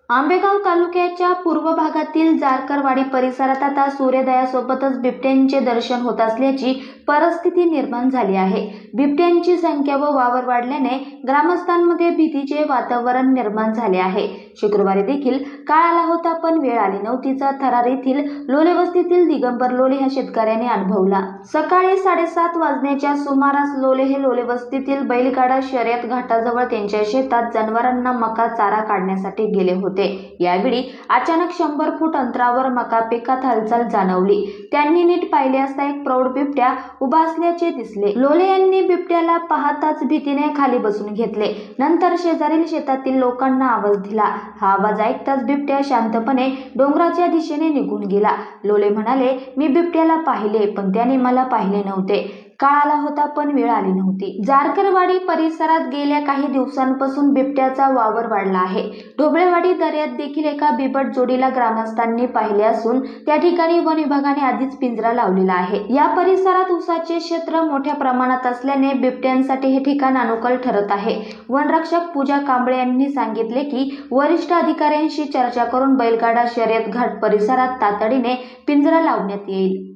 आंबेगाव तालुक्याच्या पूर्व भागातील जारकरवाडी परिसरात आता सूर्योदयासोबतच बिबट्यांचे दर्शन होत असल्याची परिस्थिती निर्माण झाली आहे। बिबट्यांची संख्या व वावर वाढल्याने ग्रामस्थांमध्ये भीतीचे वातावरण निर्माण झाले आहे। शुक्रवारी देखील काळ आला होता पण वेळ आली नव्हतीचा थरार येथील लोले वस्तीतील दिगंबर लोले ह्या शेतकऱ्याने अनुभवला। सकाळी 7:30 वाजण्याच्या सुमारास लोले हे लोले वस्तीतील बैलगाडा शर्यत घाटाजवळ त्यांच्या शेतात जनावरांना मका चारा काढण्यासाठी गेले होते। यावेळी अचानक 100 फूट अंतरावर मका पिकात हालचाल जाणवली। त्यांनी नीट पाहिले असता एक प्रौढ बिबट्या उभा असल्याचे दिसले। लोले यांनी बिबट्याला पाहताच भीतीने खाली बसून घेतले। नंतर शेजारील शेतातील लोकांना आवाज दिला। हा आवाज ऐकताच बिबट्या शांतपणे डोंगराच्या दिशेने निघून गेला। लोले म्हणाले, मी बिबट्याला पाहिले पण त्याने मला पाहिले नव्हते। काळ आला होता पण वेळ आली नव्हती। जारकरवाडी परिसरात गेल्या काही दिवसांपासून बिबट्याचा वावर वाढला आहे। ढोबळेवाडी दर्यात देखील एका बिबट जोडीला ग्रामस्थांनी पाहिले असून त्या ठिकाणी वन विभागाने आधीच पिंजरा लावलेला आहे। या परिसरात ऊसाचे क्षेत्र मोठ्या प्रमाणात असल्याने बिबट्यांसाठी हे ठिकाण अनुकूल ठरत आहे। वनरक्षक पूजा कांबळे यांनी सांगितले की वरिष्ठ अधिकाऱ्यांशी चर्चा करून बैलगाडा शर्यत घाट परिसरात तातडीने पिंजरा लावण्यात येईल।